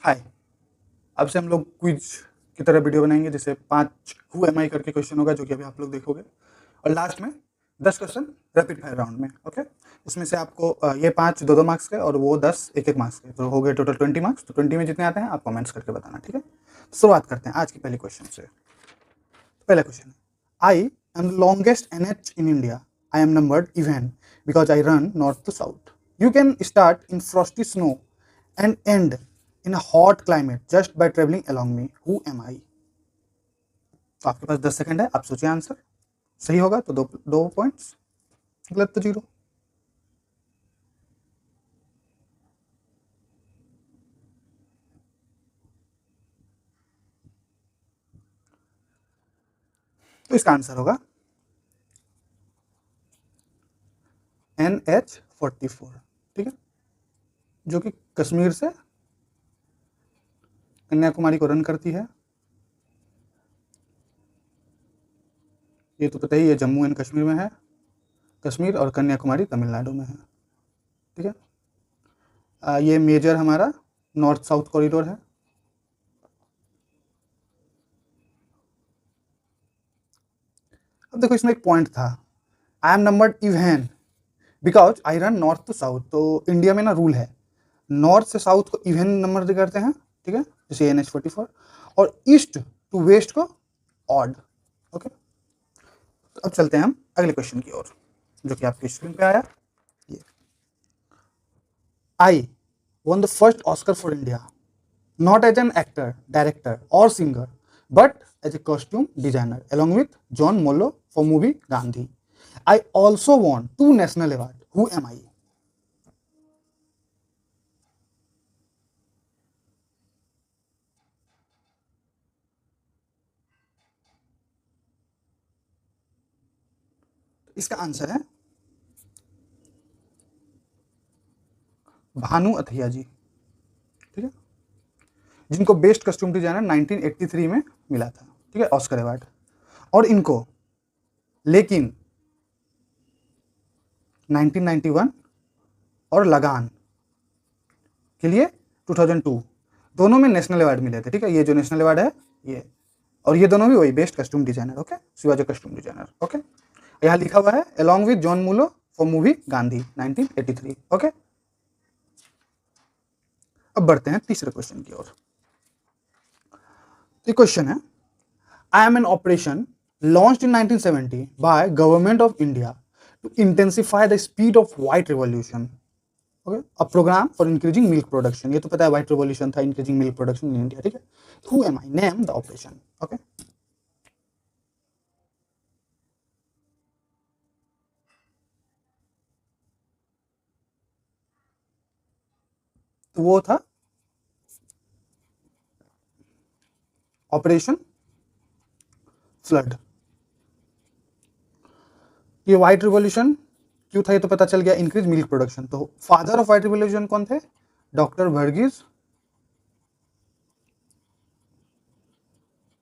हाय, अब से हम लोग क्विज की तरह वीडियो बनाएंगे, जैसे 5 हु एम आई करके क्वेश्चन होगा जो कि अभी आप लोग देखोगे, और लास्ट में 10 क्वेश्चन रैपिड फायर राउंड में। ओके, इसमें से आपको ये 5 दो मार्क्स के और वो 10 एक मार्क्स के, तो हो गए टोटल 20 मार्क्स। तो 20 में जितने आते हैं आप कमेंट्स करके बताना, ठीक है। तो शुरुआत करते हैं आज की पहले क्वेश्चन से। पहला क्वेश्चन है, I am the longest NH in India. I am numbered even because I run north to south. You can start in frosty snow and end in a hot climate just by traveling along me. Who am I? तो आपके पास 10 second है, आप सोचिए answer. सही होगा तो दो points, गलत तो 0। तो इसका आंसर होगा NH44, ठीक है, जो कि कश्मीर से कन्याकुमारी को रन करती है। ये तो पता ही है, जम्मू एंड कश्मीर में है, कश्मीर और कन्याकुमारी तमिलनाडु में है, ठीक है। ये मेजर हमारा नॉर्थ साउथ कॉरिडोर है। अब देखो, इसमें एक पॉइंट था, I am numbered even because I run north to south. तो इंडिया में ना रूल है, नॉर्थ से साउथ को इवन नंबर करते हैं, ठीक है, जैसे NH44, और ईस्ट टू वेस्ट को ऑड। ओके, तो अब चलते हैं हम अगले क्वेश्चन की ओर, जो कि आपकी स्क्रीन पे आया। ये आई won the first Oscar for India, not as an actor, director, or singer, but as a costume designer, along with John Mollo for movie Gandhi. I also won 2 national awards. Who am I? इसका answer है भानु अथैया जी, ठीक है, जिनको best costume designer 1983 में मिला था, ठीक है, ऑस्कर अवार्ड। और इनको लेकिन 1991 और लगान के लिए 2002 दोनों में नेशनल अवार्ड मिले थे, ठीक है। ये जो नेशनल अवार्ड है ये, और ये दोनों भी वही best costume designer, okay, Shivaji costume designer. Okay, यहाँ लिखा हुआ है along with John Mollo for movie Gandhi 1983। Okay, अब बढ़ते हैं तीसरे क्वेश्चन की ओर। ये क्वेश्चन है, I M an operation launched in 1970 by government of India to intensify the speed of white revolution. Okay, a program for increasing milk production. ये तो पता है, white revolution था, increasing milk production in India, ठीक है। Who am I? Name the operation. Okay. तो वो था ऑपरेशन फ्लड। ये व्हाइट रिवॉल्यूशन क्यों था, ये तो पता चल गया, इंक्रीज मिल्क प्रोडक्शन। तो फादर ऑफ व्हाइट रिवॉल्यूशन कौन थे? डॉक्टर वर्गीज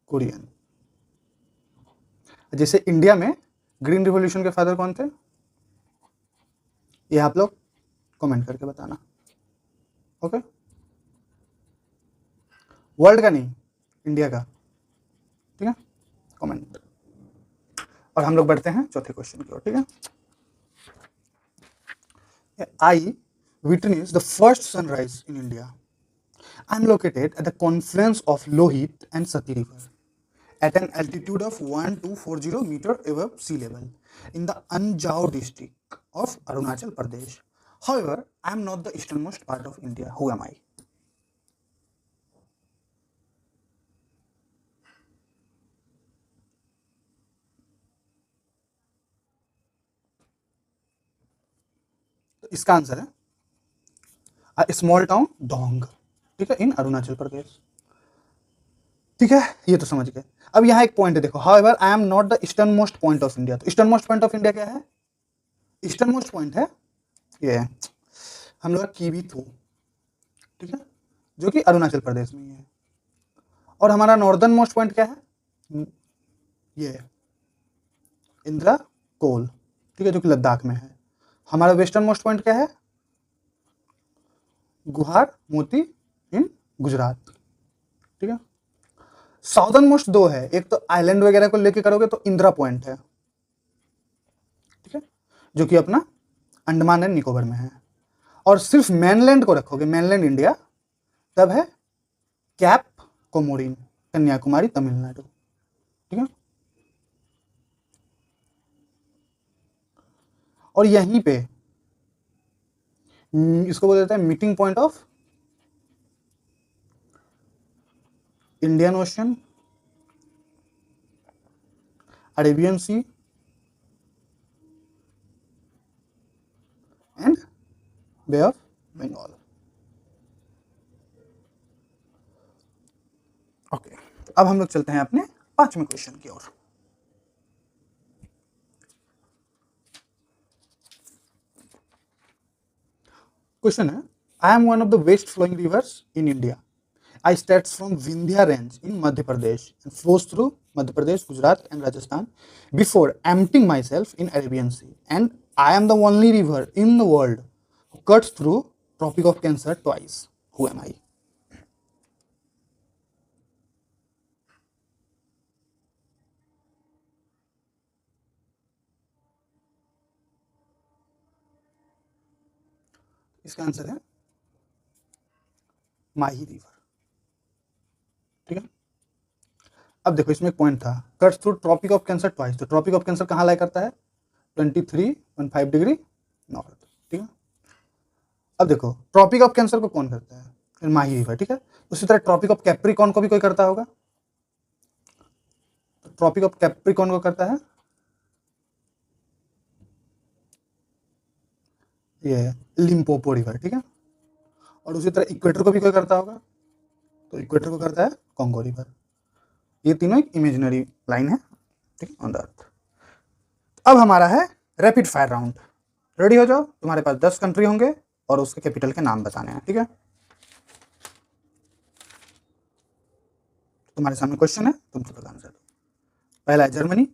कुरियन। जैसे इंडिया में ग्रीन रिवॉल्यूशन के फादर कौन थे, ये आप लोग कमेंट करके बताना। ओके, वर्ल्ड का नहीं, इंडिया का, ठीक है, कमेंट। और हम लोग बढ़ते हैं चौथे क्वेश्चन की ओर, ठीक है। I witness the first sunrise in India. I am located at the confluence of Lohit and Sati River at an altitude of 1240 meter above sea level in the Anjao district of Arunachal Pradesh. However, I am not the easternmost part of India. Who am I? तो इसका answer है small town Dong, ठीक है, इन अरुणाचल प्रदेश, ठीक है, ये तो समझ गए। अब यहाँ एक पॉइंट है, देखो, however I am not the eastern most point of India. तो eastern most point of India क्या है? ईस्टर्न मोस्ट पॉइंट है ये हम लोग कीवी थू, ठीक है, जो कि अरुणाचल प्रदेश में ही है। और हमारा नॉर्दर्न मोस्ट पॉइंट क्या है? ये इंदिरा कोल, ठीक है, जो कि लद्दाख में है। हमारा वेस्टर्न मोस्ट पॉइंट क्या है? गुहार मोती इन गुजरात, ठीक है। साउदर्न मोस्ट दो है, एक तो आइलैंड वगैरह को लेके करोगे तो इंदिरा पॉइंट है, ठीक है, जो कि अपना अंडमान एंड निकोबार में है। और सिर्फ मेनलैंड को रखोगे, मेनलैंड इंडिया, तब है कैप कोमोरिन, कन्याकुमारी तमिलनाडु, ठीक है। और यहीं पे इसको बोल देते हैं meeting point of Indian Ocean, Arabian Sea and Bay of Bengal. Okay, अब हम लोग चलते हैं अपने 5वें क्वेश्चन की ओर। क्वेश्चन है, I am one of the west flowing rivers in India. I starts from Vindhya range in Madhya Pradesh and flows through Madhya Pradesh, Gujarat and Rajasthan before emptying myself in Arabian Sea. And I am the only river in the world who cuts through Tropic of Cancer twice. Who am I? इसका answer है माही river, ठीक है। अब देखो इसमें एक point था, cuts through Tropic of Cancer twice. तो ट्रॉपिक ऑफ कैंसर कहाँ लाई करता है? 23.5 डिग्री नॉर्थ, ठीक है। अब देखो ट्रॉपिक ऑफ कैंसर को कौन करता है? माही रिवर, ठीक है। उसी तरह ट्रॉपिक ऑफ कैप्रिकॉन को भी कोई करता होगा। तो ट्रॉपिक ऑफ कैप्रिकॉन को करता है ये लिम्पोपो रिवर, ठीक है। और उसी तरह इक्वेटर को भी कोई करता होगा, तो इक्वेटर को करता है कॉन्गो रिवर। ये तीनों एक इमेजिनरी लाइन है, ठीक है, ऑन द अर्थ। अब हमारा है रैपिड फायर राउंड। रेडी हो जाओ, तुम्हारे पास 10 कंट्री होंगे और उसके कैपिटल के नाम बताने हैं, ठीक है। तुम्हारे सामने क्वेश्चन है, तुम सबका आंसर दो। पहला है Germany,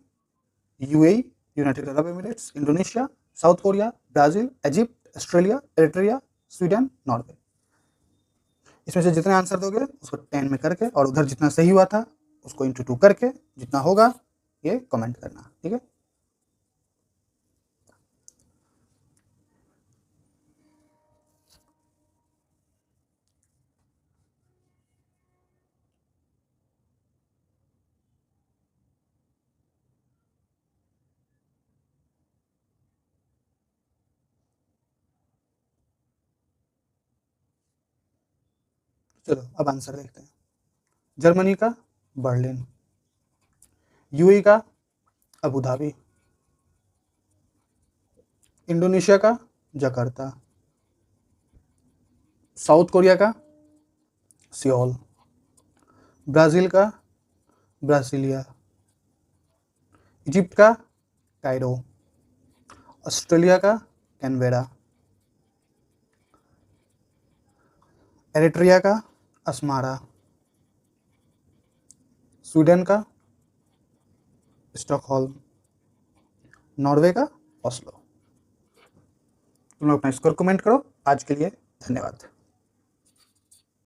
UAE, United Arab Emirates, Indonesia, south Korea, Brazil, Egypt, Australia, Eritrea, Sweden, Norway. इसमें से जितने आंसर दोगे उसको 10 में करके, और उधर जितना सही हुआ था उसको इंटू 2 करके जितना होगा ये कमेंट करना, ठीक है। चलो अब आंसर देखते हैं। जर्मनी का बर्लिन, यूएई का अबू धाबी, इंडोनेशिया का जकार्ता, साउथ कोरिया का सियोल, ब्राजील का ब्रासिलिया, इजिप्ट का कायरो, ऑस्ट्रेलिया का कैनबेरा, एरिट्रिया का अस्मारा, स्वीडन का स्टॉकहोल्म, नॉर्वे का ओस्लो। तुम लोग अपना स्कोर कमेंट करो। आज के लिए धन्यवाद।